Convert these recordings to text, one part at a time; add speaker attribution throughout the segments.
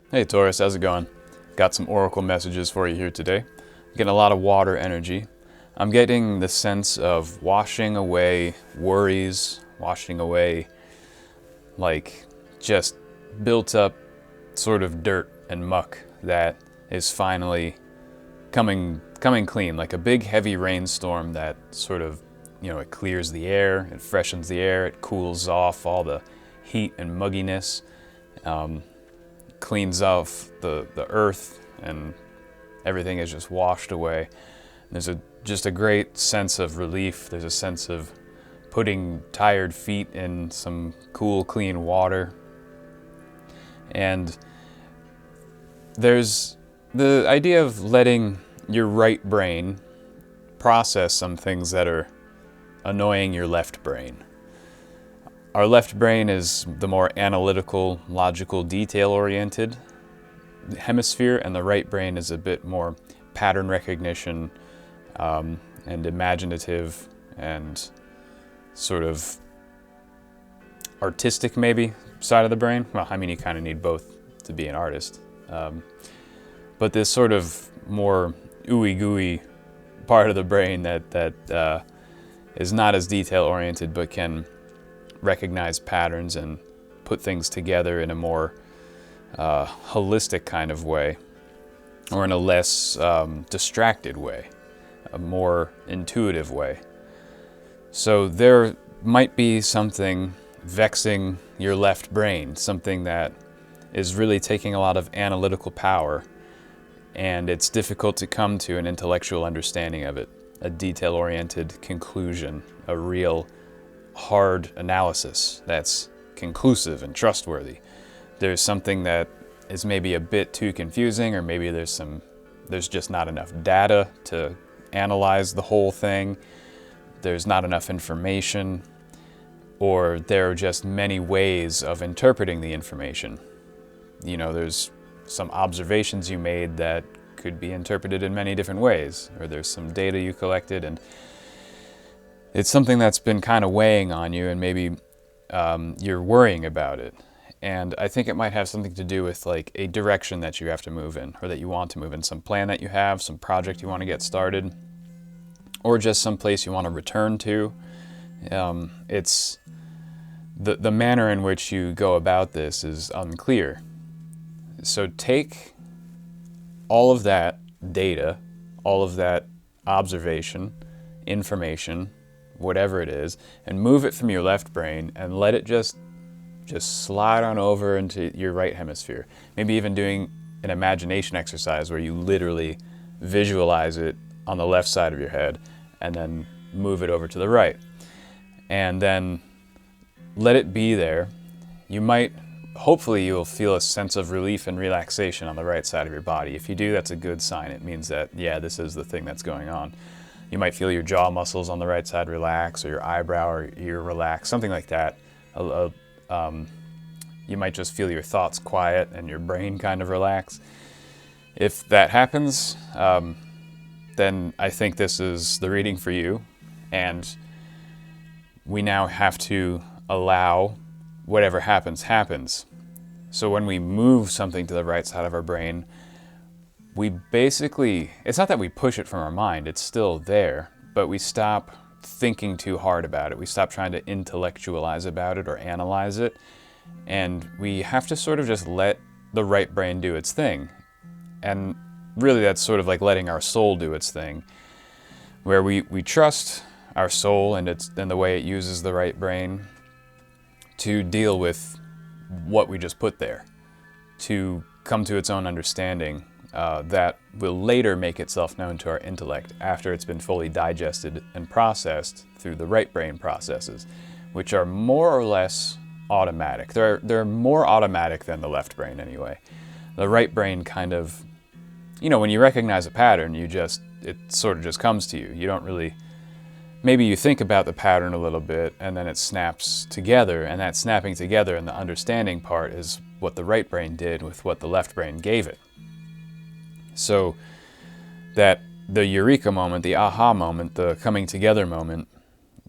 Speaker 1: Hey Taurus, how's it going? Got some oracle messages for you here today. Getting a lot of water energy. I'm getting the sense of washing away worries, washing away like just built up sort of dirt and muck that is finally coming clean, like a big heavy rainstorm that sort of, it clears the air, it freshens the air, it cools off all the heat and mugginess. Cleans off the earth, and everything is just washed away. There's just a great sense of relief. There's a sense of putting tired feet in some cool, clean water. And there's the idea of letting your right brain process some things that are annoying your left brain. Our left brain is the more analytical, logical, detail-oriented hemisphere, and the right brain is a bit more pattern recognition and imaginative and sort of artistic, maybe, side of the brain. Well, I mean, you kind of need both to be an artist. But this sort of more ooey-gooey part of the brain that is not as detail-oriented but can recognize patterns and put things together in a more holistic kind of way, or in a less distracted way, a more intuitive way. So there might be something vexing your left brain, something that is really taking a lot of analytical power, and it's difficult to come to an intellectual understanding of it, a detail-oriented conclusion, a real hard analysis that's conclusive and trustworthy. There's something that is maybe a bit too confusing, or maybe there's just not enough data to analyze the whole thing. There's not enough information, or there are just many ways of interpreting the information. There's some observations you made that could be interpreted in many different ways, or there's some data you collected, and it's something that's been kind of weighing on you, and maybe you're worrying about it. And I think it might have something to do with like a direction that you have to move in, or that you want to move in, some plan that you have, some project you want to get started, or just some place you want to return to. It's the manner in which you go about this is unclear. So take all of that data, all of that observation, information, whatever it is, and move it from your left brain and let it just slide on over into your right hemisphere. Maybe even doing an imagination exercise where you literally visualize it on the left side of your head and then move it over to the right. And then let it be there. Hopefully you'll feel a sense of relief and relaxation on the right side of your body. If you do, that's a good sign. It means that, yeah, this is the thing that's going on. You might feel your jaw muscles on the right side relax, or your eyebrow or ear relax, something like that. You might just feel your thoughts quiet and your brain kind of relax. If that happens, then I think this is the reading for you, and we now have to allow whatever happens. So when we move something to the right side of our brain, we basically, it's not that we push it from our mind, it's still there, but we stop thinking too hard about it. We stop trying to intellectualize about it or analyze it, and we have to sort of just let the right brain do its thing. And really that's sort of like letting our soul do its thing, where we trust our soul and the way it uses the right brain to deal with what we just put there, to come to its own understanding that will later make itself known to our intellect after it's been fully digested and processed through the right brain processes, which are more or less automatic. They're more automatic than the left brain anyway. The right brain kind of, when you recognize a pattern, it sort of just comes to you. You don't really, maybe you think about the pattern a little bit and then it snaps together, and that snapping together and the understanding part is what the right brain did with what the left brain gave it. So that the eureka moment, the aha moment, the coming together moment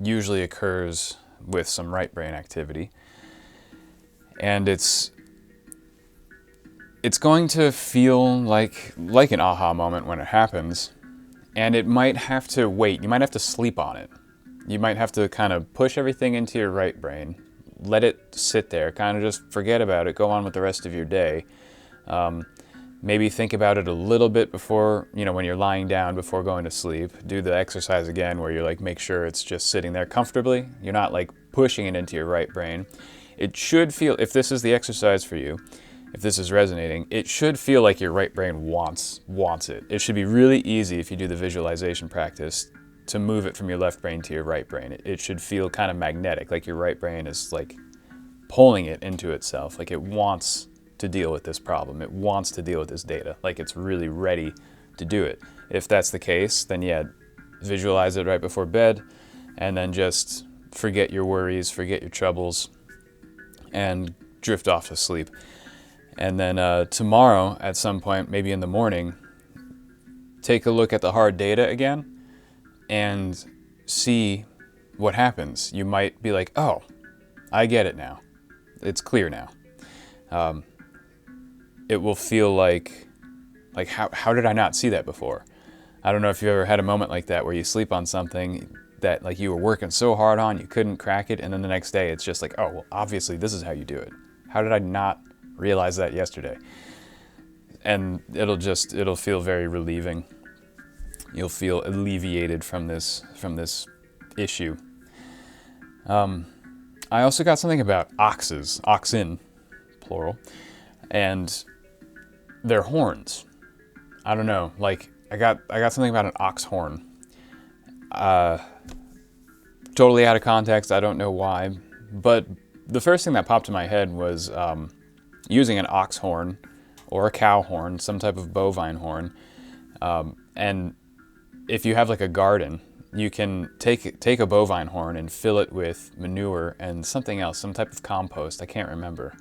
Speaker 1: usually occurs with some right brain activity. And it's it's going to feel like an aha moment when it happens, and it might have to wait. You might have to sleep on it. You might have to kind of push everything into your right brain, let it sit there, kind of just forget about it, go on with the rest of your day. Maybe think about it a little bit before, when you're lying down before going to sleep. Do the exercise again where you like make sure it's just sitting there comfortably. You're not like pushing it into your right brain. It should feel, if this is the exercise for you, if this is resonating, it should feel like your right brain wants it. It should be really easy if you do the visualization practice to move it from your left brain to your right brain. It should feel kind of magnetic, like your right brain is like pulling it into itself, like it wants to deal with this problem. It wants to deal with this data, like it's really ready to do it. If that's the case, then yeah, visualize it right before bed, and then just forget your worries, forget your troubles, and drift off to sleep. And then tomorrow, at some point, maybe in the morning, take a look at the hard data again and see what happens. You might be like, oh, I get it now. It's clear now. It will feel like how did I not see that before? I don't know if you've ever had a moment like that where you sleep on something that like you were working so hard on, you couldn't crack it, and then the next day it's just like, oh, well, obviously this is how you do it. How did I not realize that yesterday? And it'll feel very relieving. You'll feel alleviated from this issue. I also got something about oxen, plural, and their horns. I don't know, like I got something about an ox horn. Totally out of context, I don't know why, but the first thing that popped in my head was using an ox horn or a cow horn, some type of bovine horn, and if you have like a garden, you can take a bovine horn and fill it with manure and something else, some type of compost, I can't remember,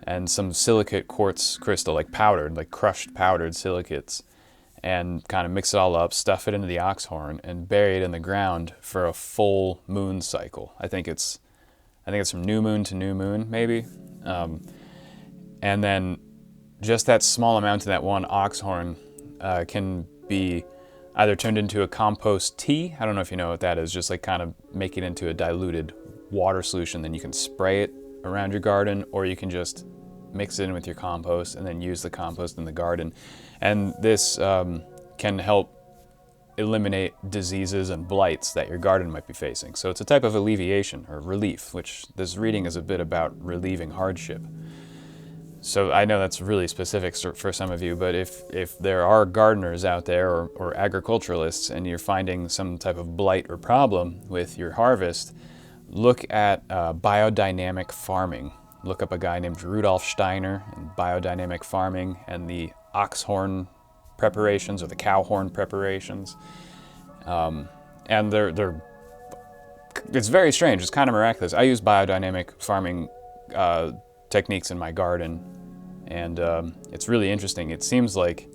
Speaker 1: and some silicate quartz crystal, like powdered, like crushed powdered silicates, and kind of mix it all up, stuff it into the ox horn, and bury it in the ground for a full moon cycle. I think it's from new moon to new moon, maybe. And then just that small amount in that one ox horn can be either turned into a compost tea. I don't know if you know what that is, just like kind of make it into a diluted water solution, then you can spray it around your garden, or you can just mix it in with your compost and then use the compost in the garden. And this can help eliminate diseases and blights that your garden might be facing. So it's a type of alleviation or relief, which this reading is a bit about relieving hardship. So I know that's really specific for some of you, but if there are gardeners out there or agriculturalists and you're finding some type of blight or problem with your harvest, look at biodynamic farming. Look up a guy named Rudolf Steiner and biodynamic farming and the ox horn preparations or the cow horn preparations. And it's very strange. It's kind of miraculous. I use biodynamic farming techniques in my garden, and it's really interesting. It seems like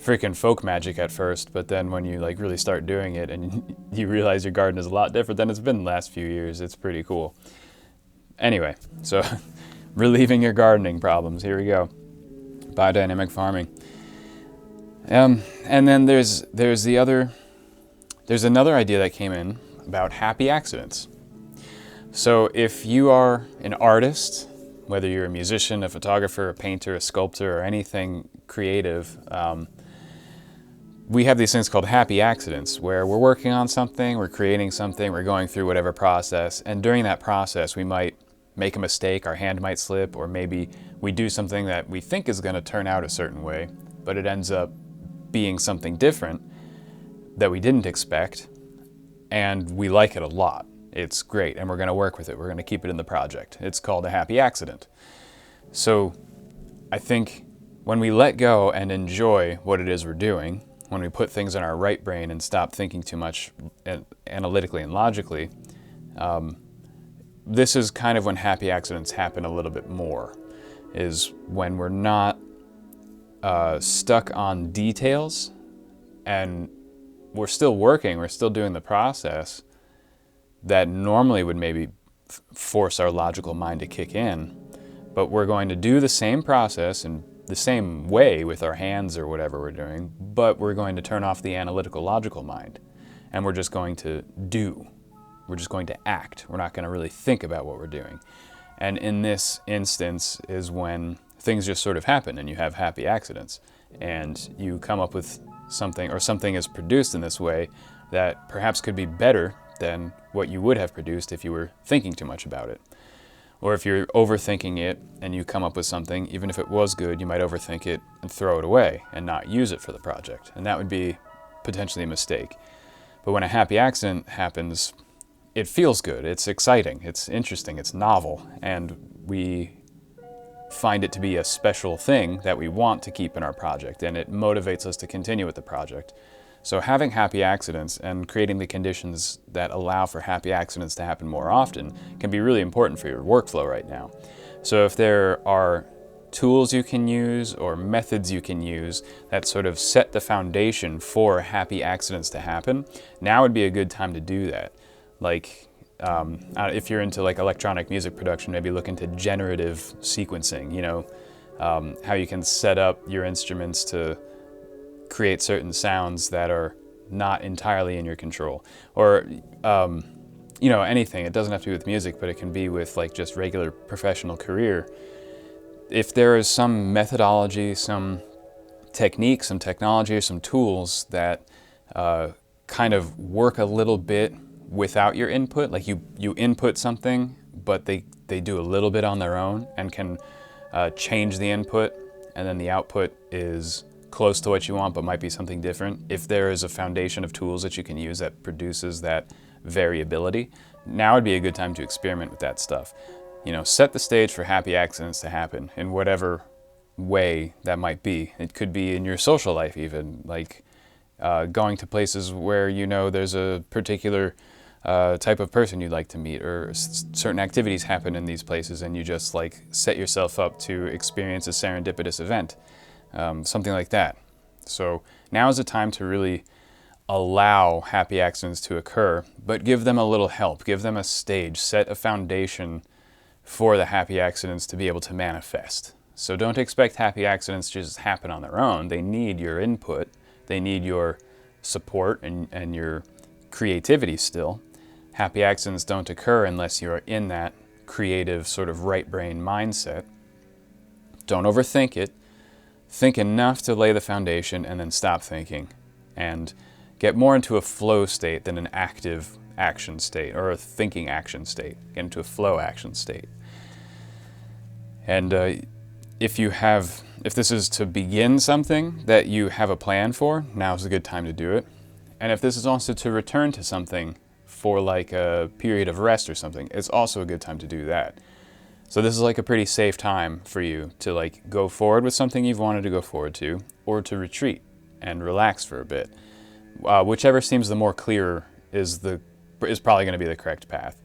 Speaker 1: freaking folk magic at first, but then when you like really start doing it and you realize your garden is a lot different than it's been the last few years, it's pretty cool. Anyway, so relieving your gardening problems. Here we go. Biodynamic farming. And then there's another idea that came in about happy accidents. So if you are an artist, whether you're a musician, a photographer, a painter, a sculptor, or anything creative, we have these things called happy accidents where we're working on something, we're creating something, we're going through whatever process, and during that process we might make a mistake, our hand might slip, or maybe we do something that we think is going to turn out a certain way, but it ends up being something different that we didn't expect, and we like it a lot. It's great, and we're going to work with it. We're going to keep it in the project. It's called a happy accident. So I think when we let go and enjoy what it is we're doing, when we put things in our right brain and stop thinking too much analytically and logically, this is kind of when happy accidents happen a little bit more, is when we're not stuck on details and we're still working, we're still doing the process that normally would maybe force our logical mind to kick in, but we're going to do the same process and the same way with our hands or whatever we're doing, but we're going to turn off the analytical, logical mind, and we're just going to do. We're just going to act. We're not going to really think about what we're doing. And in this instance is when things just sort of happen and you have happy accidents, and you come up with something, or something is produced in this way that perhaps could be better than what you would have produced if you were thinking too much about it. Or if you're overthinking it and you come up with something, even if it was good, you might overthink it and throw it away and not use it for the project. And that would be potentially a mistake. But when a happy accident happens, it feels good, it's exciting, it's interesting, it's novel, and we find it to be a special thing that we want to keep in our project, and it motivates us to continue with the project. So having happy accidents and creating the conditions that allow for happy accidents to happen more often can be really important for your workflow right now. So if there are tools you can use or methods you can use that sort of set the foundation for happy accidents to happen, now would be a good time to do that. Like if you're into like electronic music production, maybe look into generative sequencing, you know, how you can set up your instruments to create certain sounds that are not entirely in your control. Or, you know, anything. It doesn't have to be with music, but it can be with like just regular professional career. If there is some methodology, some technique, some technology, or some tools that kind of work a little bit without your input, like you input something, but they do a little bit on their own and can change the input, and then the output is close to what you want but might be something different. If there is a foundation of tools that you can use that produces that variability, now would be a good time to experiment with that stuff. You know, set the stage for happy accidents to happen in whatever way that might be. It could be in your social life even, like going to places where you know there's a particular type of person you'd like to meet, or certain activities happen in these places and you just like set yourself up to experience a serendipitous event. Something like that. So now is the time to really allow happy accidents to occur, but give them a little help, give them a stage, set a foundation for the happy accidents to be able to manifest. So don't expect happy accidents to just happen on their own. They need your input, they need your support and your creativity still. Happy accidents don't occur unless you're in that creative sort of right brain mindset. Don't overthink it. Think enough to lay the foundation and then stop thinking, and get more into a flow state than an active action state or a thinking action state. Get into a flow action state. And if this is to begin something that you have a plan for, now's a good time to do it. And if this is also to return to something for like a period of rest or something, it's also a good time to do that. So this is like a pretty safe time for you to like go forward with something you've wanted to go forward to, or to retreat and relax for a bit. Whichever seems the more clear is probably going to be the correct path.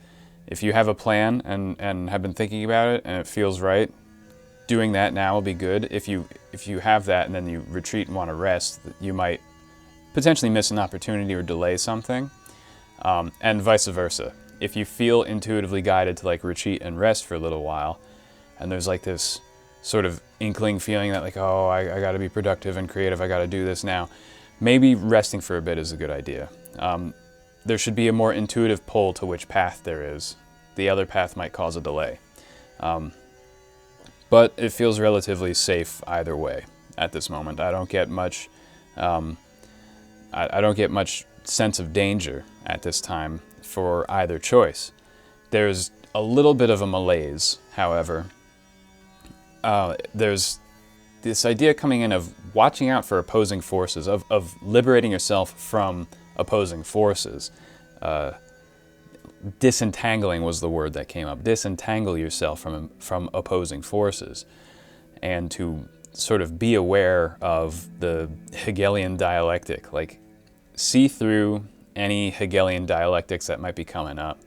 Speaker 1: If you have a plan and have been thinking about it and it feels right, doing that now will be good. If you have that and then you retreat and want to rest, you might potentially miss an opportunity or delay something, and vice versa. If you feel intuitively guided to like retreat and rest for a little while, and there's like this sort of inkling feeling that like, oh, I got to be productive and creative, I got to do this now, maybe resting for a bit is a good idea. There should be a more intuitive pull to which path there is. The other path might cause a delay. But it feels relatively safe either way at this moment. I don't get much I don't get much sense of danger at this time for either choice. There's a little bit of a malaise, however. There's this idea coming in of watching out for opposing forces, of liberating yourself from opposing forces. Disentangling was the word that came up. Disentangle yourself from opposing forces, and to sort of be aware of the Hegelian dialectic, like see through any Hegelian dialectics that might be coming up.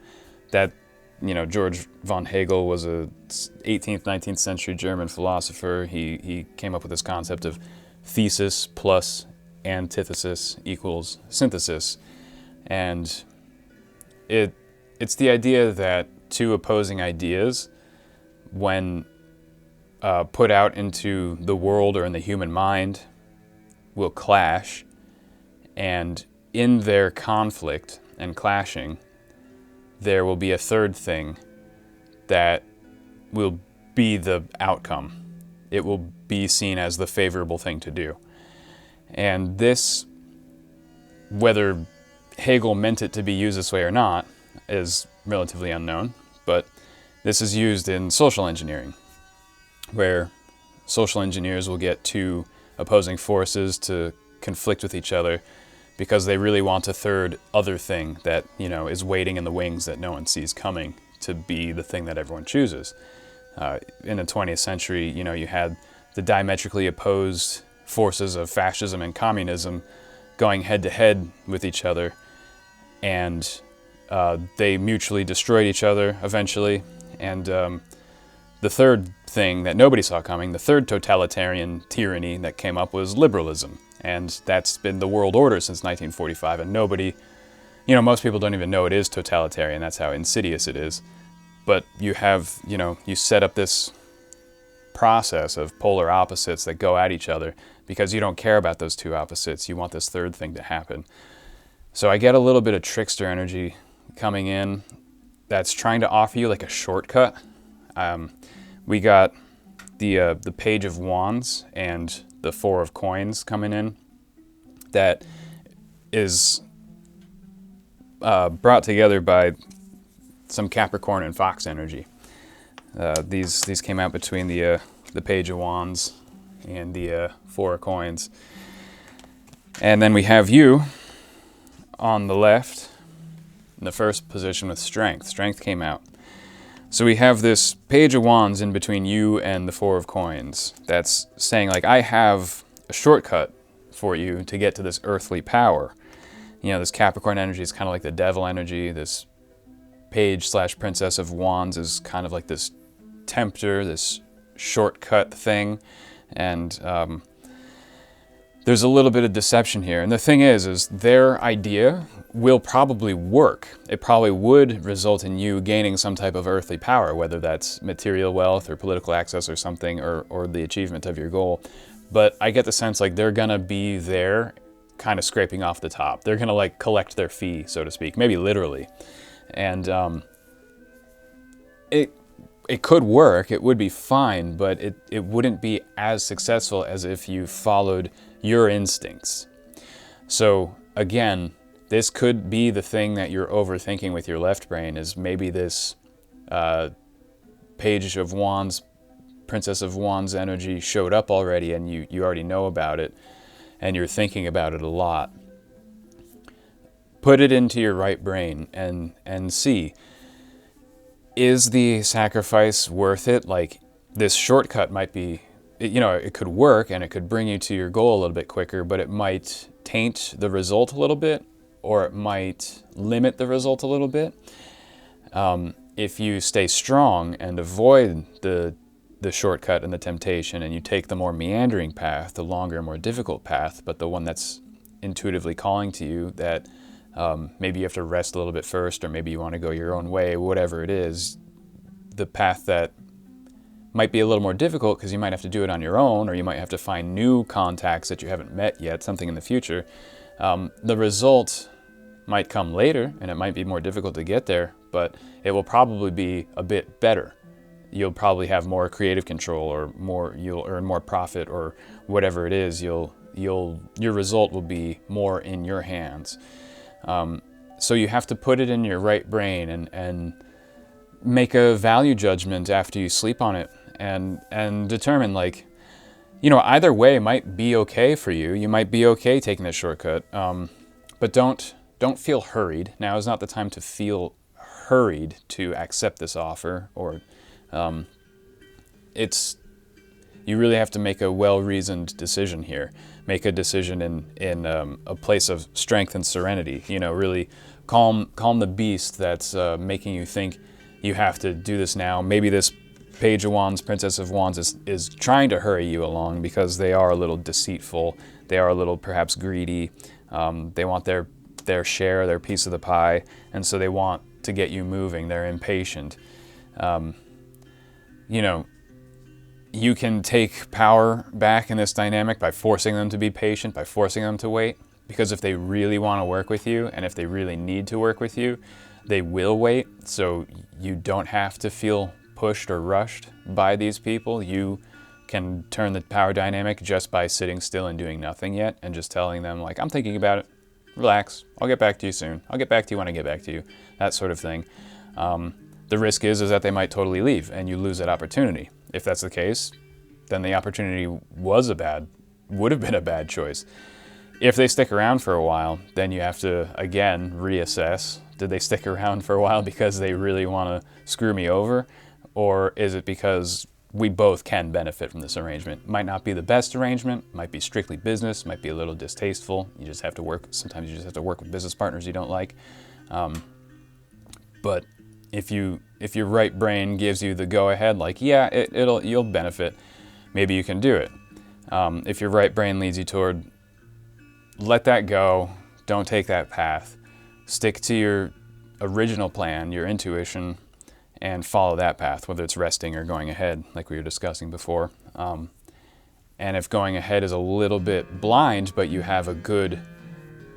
Speaker 1: That, you know, George von Hegel was a 18th, 19th century German philosopher. He came up with this concept of thesis plus antithesis equals synthesis. And it's the idea that two opposing ideas, when put out into the world or in the human mind will clash, and in their conflict and clashing, there will be a third thing that will be the outcome. It will be seen as the favorable thing to do. And this, whether Hegel meant it to be used this way or not, is relatively unknown, but this is used in social engineering, where social engineers will get two opposing forces to conflict with each other because they really want a third other thing that, is waiting in the wings that no one sees coming to be the thing that everyone chooses. In the 20th century, you had the diametrically opposed forces of fascism and communism going head to head with each other, and they mutually destroyed each other eventually. And the third thing that nobody saw coming, the third totalitarian tyranny that came up, was liberalism. And that's been the world order since 1945, and nobody, most people don't even know it is totalitarian. That's how insidious it is. But you have, you set up this process of polar opposites that go at each other because you don't care about those two opposites. You want this third thing to happen. So I get a little bit of trickster energy coming in that's trying to offer you like a shortcut. We got the Page of Wands and the Four of Coins coming in that is brought together by some Capricorn and Fox energy. These came out between the Page of Wands and the Four of Coins. And then we have you on the left in the first position with Strength. Strength came out. So we have this Page of Wands in between you and the Four of Coins that's saying, like, I have a shortcut for you to get to this earthly power. This Capricorn energy is kind of like the devil energy. This Page/Princess of Wands is kind of like this tempter, this shortcut thing. And there's a little bit of deception here. And the thing is their idea will probably work. It probably would result in you gaining some type of earthly power, whether that's material wealth or political access or something, or the achievement of your goal. But I get the sense like they're gonna be there kind of scraping off the top. They're gonna like collect their fee, so to speak, maybe literally. And it could work, it would be fine, but it wouldn't be as successful as if you followed your instincts. So again, this could be the thing that you're overthinking with your left brain, is maybe this Page of Wands, Princess of Wands energy showed up already and you already know about it and you're thinking about it a lot. Put it into your right brain and see, is the sacrifice worth it? Like, this shortcut might be, it could work and it could bring you to your goal a little bit quicker, but it might taint the result a little bit, or it might limit the result a little bit. If you stay strong and avoid the shortcut and the temptation, and you take the more meandering path, the longer, more difficult path, but the one that's intuitively calling to you, that maybe you have to rest a little bit first, or maybe you want to go your own way, whatever it is, the path that might be a little more difficult because you might have to do it on your own, or you might have to find new contacts that you haven't met yet, something in the future. The result might come later, and it might be more difficult to get there, but it will probably be a bit better. You'll probably have more creative control, or you'll earn more profit, or whatever it is. Your result will be more in your hands. So you have to put it in your right brain and make a value judgment after you sleep on it, and determine, like, either way might be okay for you. You might be okay taking this shortcut, but don't feel hurried. Now is not the time to feel hurried to accept this offer, or you really have to make a well-reasoned decision here. Make a decision in a place of strength and serenity. Really calm the beast that's making you think you have to do this now. Maybe this Page of Wands, Princess of Wands is trying to hurry you along because they are a little deceitful. They are a little perhaps greedy. They want their share, their piece of the pie, and so they want to get you moving. They're impatient. you can take power back in this dynamic by forcing them to be patient, by forcing them to wait. Because if they really want to work with you, and if they really need to work with you, they will wait. So you don't have to feel pushed or rushed by these people. You can turn the power dynamic just by sitting still and doing nothing yet, and just telling them, like, I'm thinking about it, relax, I'll get back to you soon. I'll get back to you when I get back to you, that sort of thing. The risk is that they might totally leave and you lose that opportunity. If that's the case, then the opportunity would have been a bad choice. If they stick around for a while, then you have to, again, reassess. Did they stick around for a while because they really want to screw me over? Or is it because we both can benefit from this arrangement? Might not be the best arrangement, might be strictly business, might be a little distasteful. You just have to work, sometimes you just have to work with business partners you don't like. But if your right brain gives you the go-ahead, like, yeah, you'll benefit, maybe you can do it. If your right brain leads you toward, let that go, don't take that path, stick to your original plan, your intuition, and follow that path, whether it's resting or going ahead, like we were discussing before. And if going ahead is a little bit blind, but you have a good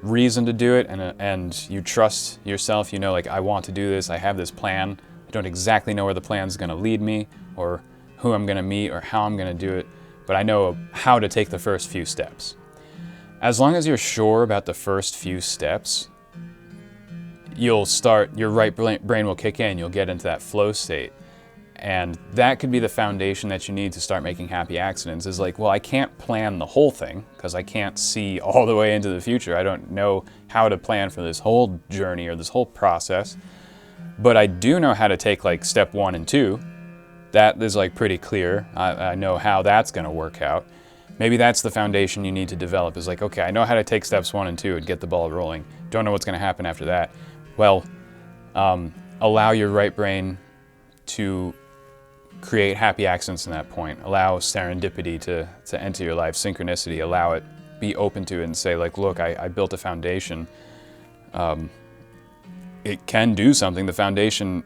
Speaker 1: reason to do it, and you trust yourself, you know, like, I want to do this, I have this plan, I don't exactly know where the plan's going to lead me, or who I'm going to meet, or how I'm going to do it, but I know how to take the first few steps. As long as you're sure about the first few steps, your right brain will kick in, you'll get into that flow state. And that could be the foundation that you need to start making happy accidents. Is like, well, I can't plan the whole thing because I can't see all the way into the future. I don't know how to plan for this whole journey or this whole process. But I do know how to take, like, step 1 and 2. That is, like, pretty clear. I know how that's going to work out. Maybe that's the foundation you need to develop, is like, okay, I know how to take steps 1 and 2 and get the ball rolling. Don't know what's going to happen after that. Well, allow your right brain to create happy accidents in that point. Allow serendipity to enter your life, synchronicity. Allow it, be open to it, and say, like, look, I built a foundation. It can do something. The foundation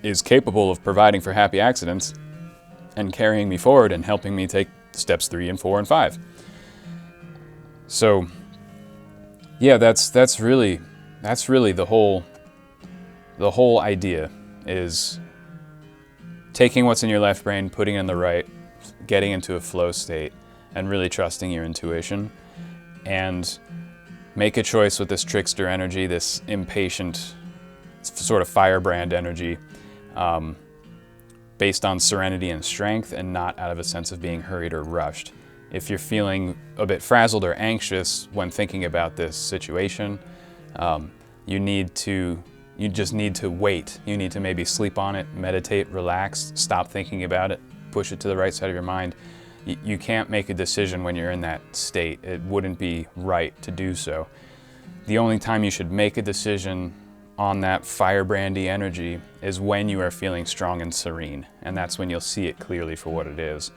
Speaker 1: is capable of providing for happy accidents and carrying me forward and helping me take steps 3 and 4 and 5. So, yeah, that's really the whole idea, is taking what's in your left brain, putting it in the right, getting into a flow state, and really trusting your intuition. And make a choice with this trickster energy, this impatient sort of firebrand energy, based on serenity and strength, and not out of a sense of being hurried or rushed. If you're feeling a bit frazzled or anxious when thinking about this situation, you just need to wait. You need to maybe sleep on it, meditate, relax, stop thinking about it, push it to the right side of your mind. You can't make a decision when you're in that state. It wouldn't be right to do so. The only time you should make a decision on that firebrandy energy is when you are feeling strong and serene, and that's when you'll see it clearly for what it is.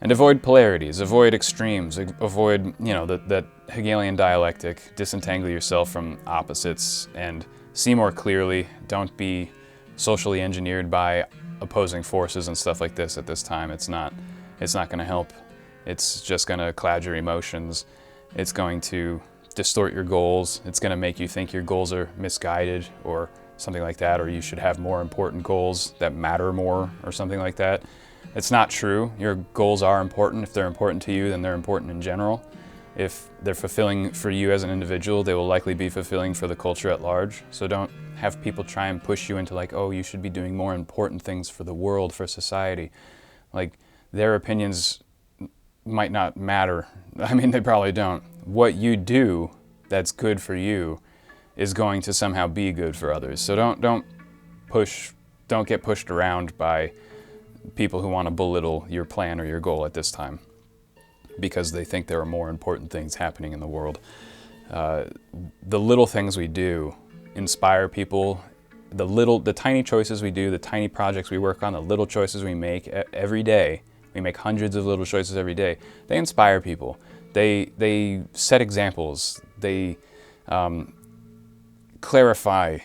Speaker 1: And avoid polarities, avoid extremes, avoid, that Hegelian dialectic. Disentangle yourself from opposites and see more clearly. Don't be socially engineered by opposing forces and stuff like this at this time. It's not going to help. It's just going to cloud your emotions. It's going to distort your goals. It's going to make you think your goals are misguided or something like that, or you should have more important goals that matter more or something like that. It's not true. Your goals are important. If they're important to you, then they're important in general. If they're fulfilling for you as an individual, they will likely be fulfilling for the culture at large. So don't have people try and push you into, like, oh, you should be doing more important things for the world, for society. Like, their opinions might not matter. I mean, they probably don't. What you do that's good for you is going to somehow be good for others. So don't get pushed around by people who want to belittle your plan or your goal at this time because they think there are more important things happening in the world. The little things we do inspire people. The tiny choices we do, the tiny projects we work on, the little choices we make every day. We make hundreds of little choices every day. They inspire people. They set examples. They clarify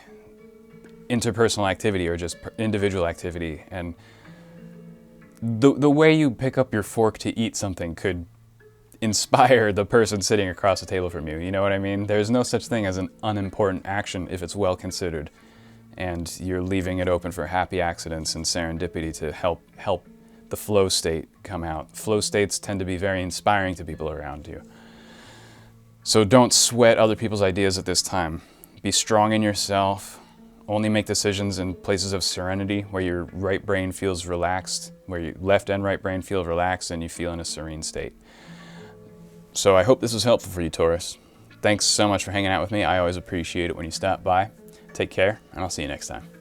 Speaker 1: interpersonal activity or just individual activity. And the way you pick up your fork to eat something could inspire the person sitting across the table from you. You know what I mean? There's no such thing as an unimportant action if it's well considered, and you're leaving it open for happy accidents and serendipity to help the flow state come out. Flow states tend to be very inspiring to people around you. So don't sweat other people's ideas at this time. Be strong in yourself. Only make decisions in places of serenity where your right brain feels relaxed, where your left and right brain feel relaxed and you feel in a serene state. So I hope this was helpful for you, Taurus. Thanks so much for hanging out with me. I always appreciate it when you stop by. Take care, and I'll see you next time.